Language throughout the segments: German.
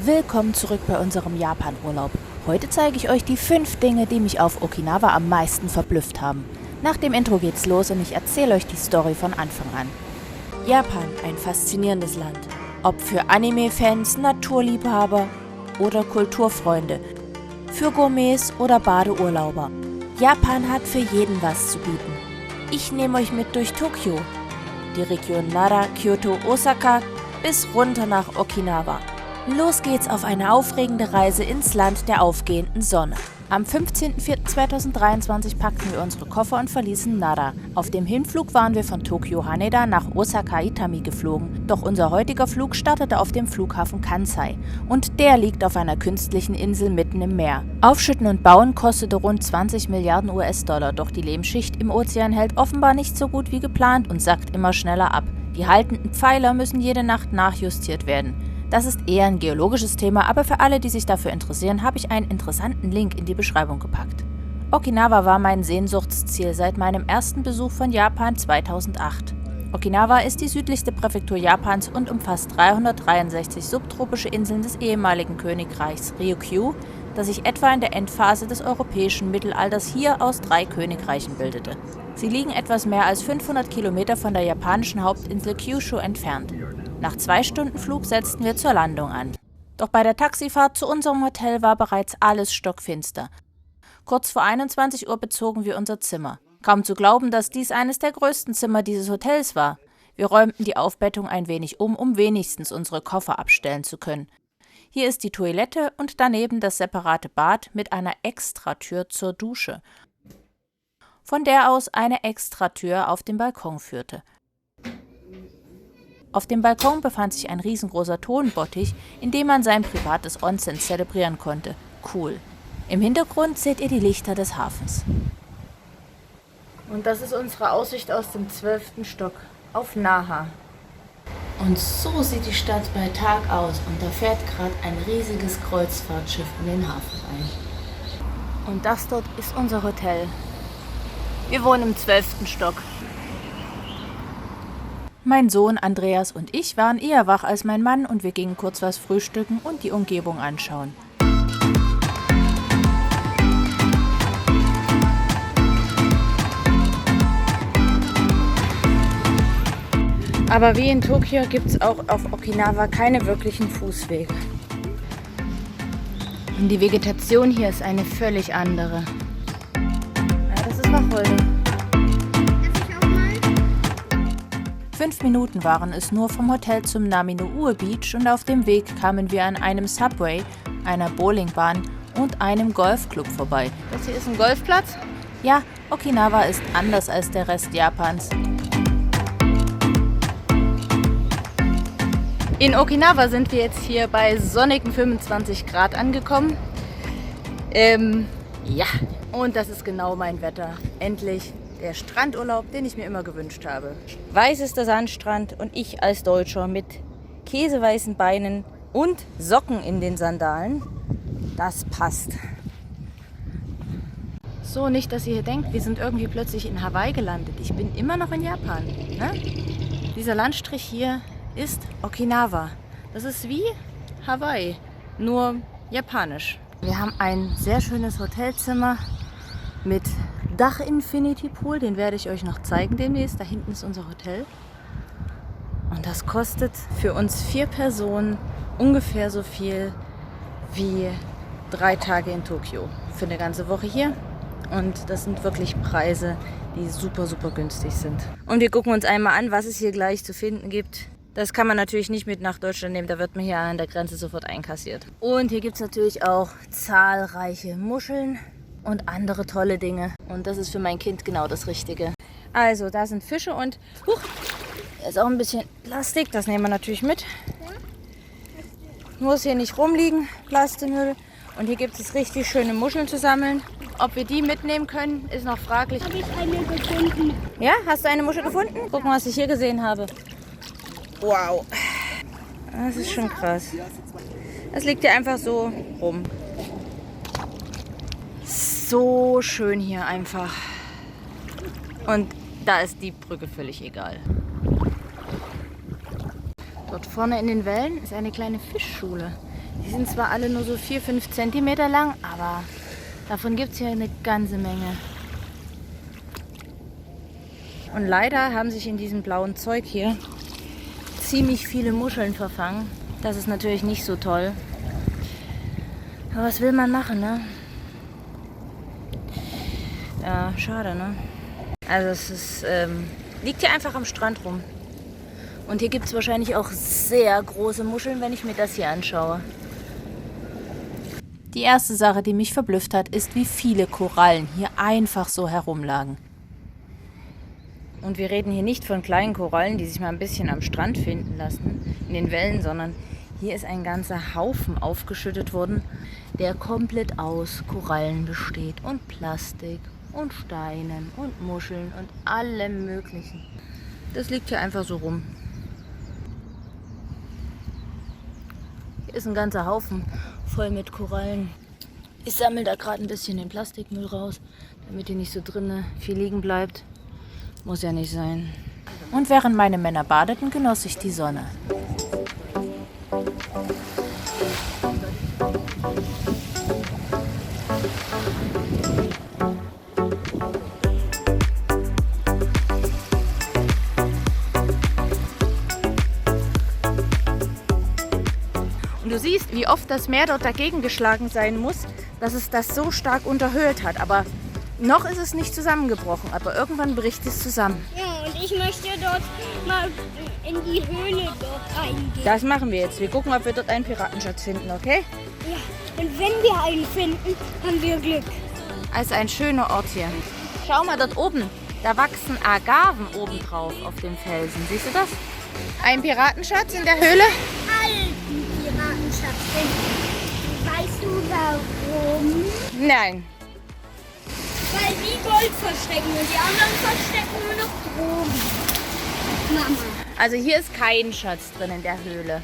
Willkommen zurück bei unserem Japan-Urlaub. Heute zeige ich euch die 5 Dinge, die mich auf Okinawa am meisten verblüfft haben. Nach dem Intro geht's los und ich erzähle euch die Story von Anfang an. Japan, ein faszinierendes Land. Ob für Anime-Fans, Naturliebhaber oder Kulturfreunde, für Gourmets oder Badeurlauber. Japan hat für jeden was zu bieten. Ich nehme euch mit durch Tokio, die Region Nara, Kyoto, Osaka bis runter nach Okinawa. Los geht's auf eine aufregende Reise ins Land der aufgehenden Sonne. Am 15.04.2023 packten wir unsere Koffer und verließen Nara. Auf dem Hinflug waren wir von Tokio Haneda nach Osaka Itami geflogen, doch unser heutiger Flug startete auf dem Flughafen Kansai. Und der liegt auf einer künstlichen Insel mitten im Meer. Aufschütten und Bauen kostete rund 20 Milliarden US-Dollar, doch die Lehmschicht im Ozean hält offenbar nicht so gut wie geplant und sackt immer schneller ab. Die haltenden Pfeiler müssen jede Nacht nachjustiert werden. Das ist eher ein geologisches Thema, aber für alle, die sich dafür interessieren, habe ich einen interessanten Link in die Beschreibung gepackt. Okinawa war mein Sehnsuchtsziel seit meinem ersten Besuch von Japan 2008. Okinawa ist die südlichste Präfektur Japans und umfasst 363 subtropische Inseln des ehemaligen Königreichs Ryukyu, das sich etwa in der Endphase des europäischen Mittelalters hier aus 3 Königreichen bildete. Sie liegen etwas mehr als 500 Kilometer von der japanischen Hauptinsel Kyushu entfernt. Nach 2 Stunden Flug setzten wir zur Landung an. Doch bei der Taxifahrt zu unserem Hotel war bereits alles stockfinster. Kurz vor 21 Uhr bezogen wir unser Zimmer. Kaum zu glauben, dass dies eines der größten Zimmer dieses Hotels war. Wir räumten die Aufbettung ein wenig um wenigstens unsere Koffer abstellen zu können. Hier ist die Toilette und daneben das separate Bad mit einer Extratür zur Dusche, von der aus eine Extratür auf den Balkon führte. Auf dem Balkon befand sich ein riesengroßer Tonbottich, in dem man sein privates Onsen zelebrieren konnte. Cool. Im Hintergrund seht ihr die Lichter des Hafens. Und das ist unsere Aussicht aus dem 12. Stock auf Naha. Und so sieht die Stadt bei Tag aus und da fährt gerade ein riesiges Kreuzfahrtschiff in den Hafen ein. Und das dort ist unser Hotel. Wir wohnen im 12. Stock. Mein Sohn Andreas und ich waren eher wach als mein Mann und wir gingen kurz was frühstücken und die Umgebung anschauen. Aber wie in Tokio gibt es auch auf Okinawa keine wirklichen Fußwege. Und die Vegetation hier ist eine völlig andere. Ja, das ist Wacholder. 5 Minuten waren es nur vom Hotel zum Nami-no-Ue Beach und auf dem Weg kamen wir an einem Subway, einer Bowlingbahn und einem Golfclub vorbei. Das hier ist ein Golfplatz? Ja, Okinawa ist anders als der Rest Japans. In Okinawa sind wir jetzt hier bei sonnigen 25 Grad angekommen. Ja, und das ist genau mein Wetter. Endlich der Strandurlaub, den ich mir immer gewünscht habe. Weiß ist der Sandstrand und ich als Deutscher mit käseweißen Beinen und Socken in den Sandalen. Das passt. So, nicht, dass ihr hier denkt, wir sind irgendwie plötzlich in Hawaii gelandet. Ich bin immer noch in Japan. Ne? Dieser Landstrich hier ist Okinawa. Das ist wie Hawaii, nur japanisch. Wir haben ein sehr schönes Hotelzimmer mit Dach-Infinity-Pool, den werde ich euch noch zeigen demnächst. Da hinten ist unser Hotel. Und das kostet für uns 4 Personen ungefähr so viel wie 3 Tage in Tokio. Für eine ganze Woche hier. Und das sind wirklich Preise, die super, super günstig sind. Und wir gucken uns einmal an, was es hier gleich zu finden gibt. Das kann man natürlich nicht mit nach Deutschland nehmen, da wird man hier an der Grenze sofort einkassiert. Und hier gibt es natürlich auch zahlreiche Muscheln und andere tolle Dinge. Und das ist für mein Kind genau das Richtige. Also, da sind Fische und da ist auch ein bisschen Plastik, das nehmen wir natürlich mit. Muss hier nicht rumliegen, Plastikmüll. Und hier gibt es richtig schöne Muscheln zu sammeln. Ob wir die mitnehmen können, ist noch fraglich. Habe ich eine gefunden? Ja, hast du eine Muschel gefunden? Guck mal, was ich hier gesehen habe. Wow. Das ist schon krass. Das liegt hier einfach so rum. So schön hier einfach. Und da ist die Brücke völlig egal. Dort vorne in den Wellen ist eine kleine Fischschule. Die sind zwar alle nur so 4-5 Zentimeter lang, aber davon gibt es hier eine ganze Menge. Und leider haben sich in diesem blauen Zeug hier ziemlich viele Muscheln verfangen. Das ist natürlich nicht so toll. Aber was will man machen, ne? Ja, schade, ne? Also es ist, liegt hier einfach am Strand rum. Und hier gibt es wahrscheinlich auch sehr große Muscheln, wenn ich mir das hier anschaue. Die erste Sache, die mich verblüfft hat, ist, wie viele Korallen hier einfach so herumlagen. Und wir reden hier nicht von kleinen Korallen, die sich mal ein bisschen am Strand finden lassen, in den Wellen, sondern hier ist ein ganzer Haufen aufgeschüttet worden, der komplett aus Korallen besteht und Plastik und Steinen und Muscheln und allem Möglichen. Das liegt hier einfach so rum. Hier ist ein ganzer Haufen voll mit Korallen. Ich sammle da gerade ein bisschen den Plastikmüll raus, damit hier nicht so drinne viel liegen bleibt. Muss ja nicht sein. Und während meine Männer badeten, genoss ich die Sonne. Und du siehst, wie oft das Meer dort dagegen geschlagen sein muss, dass es das so stark unterhöhlt hat. Aber noch ist es nicht zusammengebrochen, aber irgendwann bricht es zusammen. Ja, und ich möchte dort mal in die Höhle dort reingehen. Das machen wir jetzt. Wir gucken, ob wir dort einen Piratenschatz finden, okay? Ja, und wenn wir einen finden, haben wir Glück. Also ein schöner Ort hier. Schau mal dort oben. Da wachsen Agaven oben drauf auf dem Felsen. Siehst du das? Ein Piratenschatz in der Höhle? Alten Piratenschatz finden. Weißt du warum? Nein. Weil die Gold verstecken und die anderen verstecken nur noch Drogen. Mama. Also hier ist kein Schatz drin in der Höhle.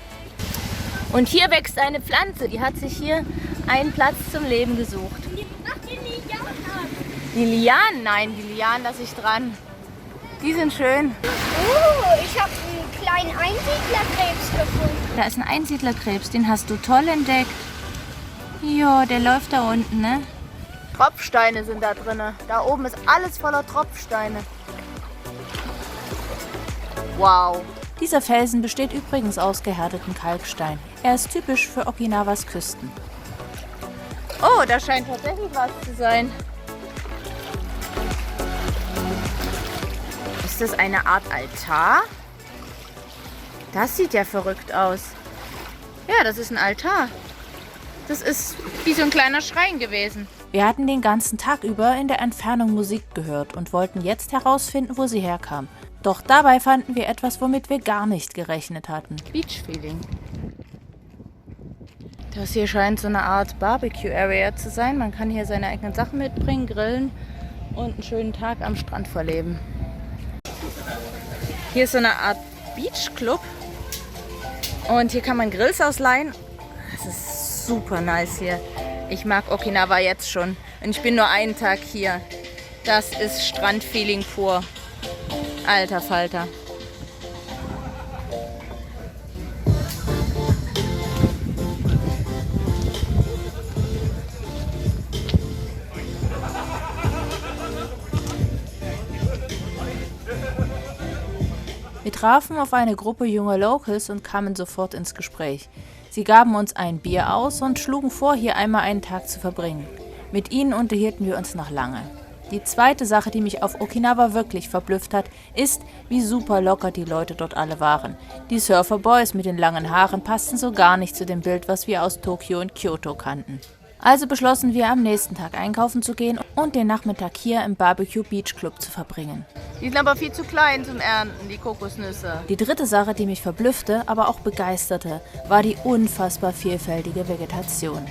Und hier wächst eine Pflanze. Die hat sich hier einen Platz zum Leben gesucht. Mach die Lianen. Die Lianen? Nein, die Lianen lasse ich dran. Die sind schön. Oh, ich habe einen kleinen Einsiedlerkrebs gefunden. Da ist ein Einsiedlerkrebs, den hast du toll entdeckt. Ja, der läuft da unten, ne? Tropfsteine sind da drin. Da oben ist alles voller Tropfsteine. Wow. Dieser Felsen besteht übrigens aus gehärtetem Kalkstein. Er ist typisch für Okinawas Küsten. Oh, da scheint tatsächlich was zu sein. Ist das eine Art Altar? Das sieht ja verrückt aus. Ja, das ist ein Altar. Das ist wie so ein kleiner Schrein gewesen. Wir hatten den ganzen Tag über in der Entfernung Musik gehört und wollten jetzt herausfinden, wo sie herkam. Doch dabei fanden wir etwas, womit wir gar nicht gerechnet hatten. Beach Feeling. Das hier scheint so eine Art Barbecue-Area zu sein. Man kann hier seine eigenen Sachen mitbringen, grillen und einen schönen Tag am Strand verleben. Hier ist so eine Art Beach-Club und hier kann man Grills ausleihen. Das ist super nice hier. Ich mag Okinawa jetzt schon. Und ich bin nur einen Tag hier. Das ist Strandfeeling pur. Alter Falter. Wir trafen auf eine Gruppe junger Locals und kamen sofort ins Gespräch. Sie gaben uns ein Bier aus und schlugen vor, hier einmal einen Tag zu verbringen. Mit ihnen unterhielten wir uns noch lange. Die zweite Sache, die mich auf Okinawa wirklich verblüfft hat, ist, wie super locker die Leute dort alle waren. Die Surferboys mit den langen Haaren passten so gar nicht zu dem Bild, was wir aus Tokio und Kyoto kannten. Also beschlossen wir, am nächsten Tag einkaufen zu gehen und den Nachmittag hier im Barbecue Beach Club zu verbringen. Die sind aber viel zu klein zum Ernten, die Kokosnüsse. Die dritte Sache, die mich verblüffte, aber auch begeisterte, war die unfassbar vielfältige Vegetation.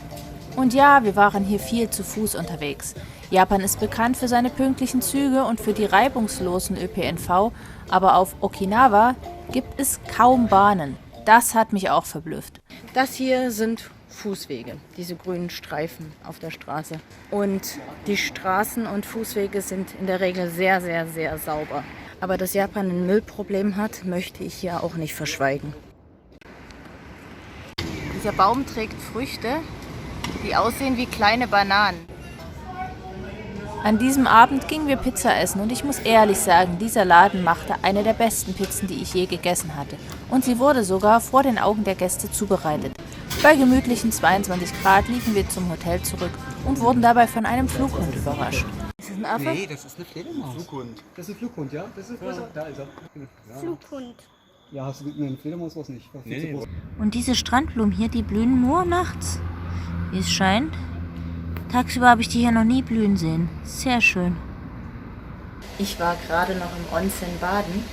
Und ja, wir waren hier viel zu Fuß unterwegs. Japan ist bekannt für seine pünktlichen Züge und für die reibungslosen ÖPNV, aber auf Okinawa gibt es kaum Bahnen. Das hat mich auch verblüfft. Das hier sind Fußwege, diese grünen Streifen auf der Straße. Und die Straßen und Fußwege sind in der Regel sehr, sehr, sehr sauber. Aber dass Japan ein Müllproblem hat, möchte ich hier auch nicht verschweigen. Der Baum trägt Früchte, die aussehen wie kleine Bananen. An diesem Abend gingen wir Pizza essen und ich muss ehrlich sagen, dieser Laden machte eine der besten Pizzen, die ich je gegessen hatte. Und sie wurde sogar vor den Augen der Gäste zubereitet. Bei gemütlichen 22 Grad liefen wir zum Hotel zurück und wurden dabei von einem Flughund überrascht. Ist das ein Affe? Nee, das ist eine Fledermaus. Flughund. Das ist ein Flughund, ja? Das ist größer. Da ist er. Ja. Flughund. Ja, hast du mit einer Fledermaus was nicht? War viel zu groß. Und diese Strandblumen hier, die blühen nur nachts, wie es scheint. Tagsüber habe ich die hier noch nie blühen sehen. Sehr schön. Ich war gerade noch im Onsen baden.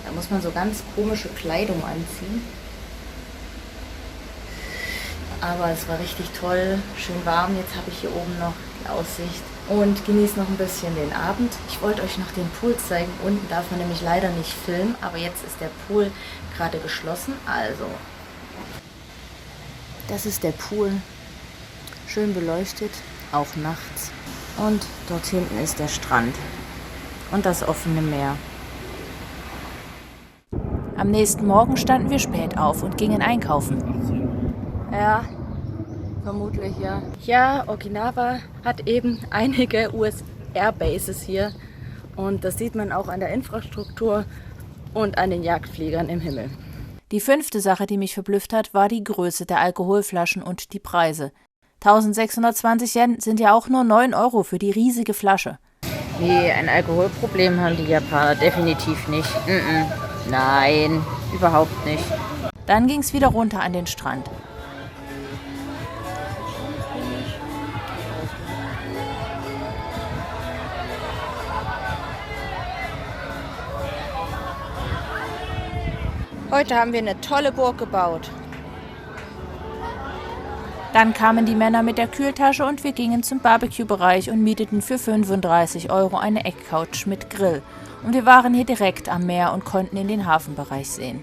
Da muss man so ganz komische Kleidung anziehen. Aber es war richtig toll, schön warm. Jetzt habe ich hier oben noch die Aussicht und genieße noch ein bisschen den Abend. Ich wollte euch noch den Pool zeigen. Unten darf man nämlich leider nicht filmen, aber jetzt ist der Pool gerade geschlossen. Also, das ist der Pool. Schön beleuchtet, auch nachts. Und dort hinten ist der Strand und das offene Meer. Am nächsten Morgen standen wir spät auf und gingen einkaufen. Ja, vermutlich ja. Ja, Okinawa hat eben einige US-Airbases hier und das sieht man auch an der Infrastruktur und an den Jagdfliegern im Himmel. Die 5. Sache, die mich verblüfft hat, war die Größe der Alkoholflaschen und die Preise. 1620 Yen sind ja auch nur 9 Euro für die riesige Flasche. Nee, ein Alkoholproblem haben die Japaner definitiv nicht. Nein, überhaupt nicht. Dann ging es wieder runter an den Strand. Heute haben wir eine tolle Burg gebaut. Dann kamen die Männer mit der Kühltasche und wir gingen zum Barbecue-Bereich und mieteten für 35 Euro eine Eckcouch mit Grill. Und wir waren hier direkt am Meer und konnten in den Hafenbereich sehen.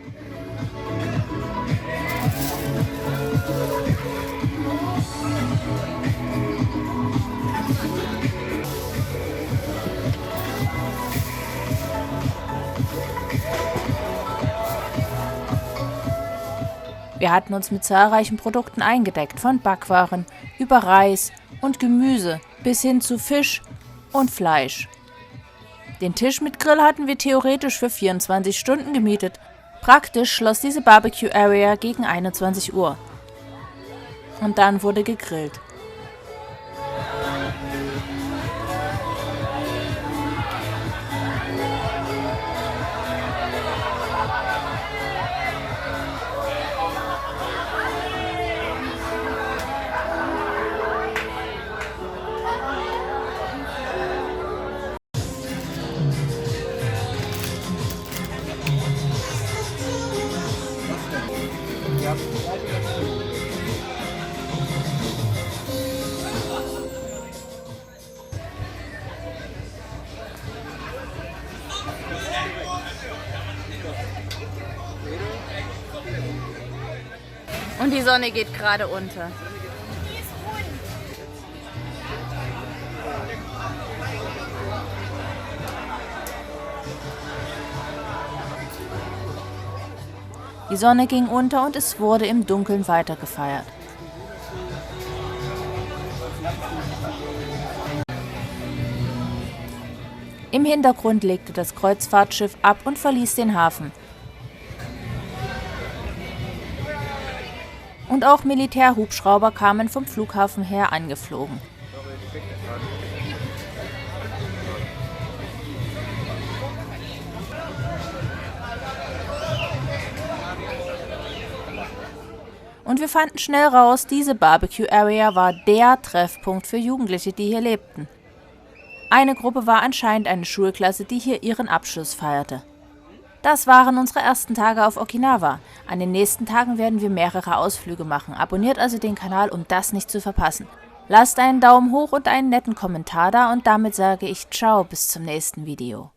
Wir hatten uns mit zahlreichen Produkten eingedeckt, von Backwaren über Reis und Gemüse bis hin zu Fisch und Fleisch. Den Tisch mit Grill hatten wir theoretisch für 24 Stunden gemietet. Praktisch schloss diese Barbecue-Area gegen 21 Uhr. Und dann wurde gegrillt. Und die Sonne geht gerade unter. Die Sonne ging unter und es wurde im Dunkeln weitergefeiert. Im Hintergrund legte das Kreuzfahrtschiff ab und verließ den Hafen. Und auch Militärhubschrauber kamen vom Flughafen her angeflogen. Und wir fanden schnell raus, diese Barbecue-Area war der Treffpunkt für Jugendliche, die hier lebten. Eine Gruppe war anscheinend eine Schulklasse, die hier ihren Abschluss feierte. Das waren unsere ersten Tage auf Okinawa. An den nächsten Tagen werden wir mehrere Ausflüge machen. Abonniert also den Kanal, um das nicht zu verpassen. Lasst einen Daumen hoch und einen netten Kommentar da und damit sage ich ciao, bis zum nächsten Video.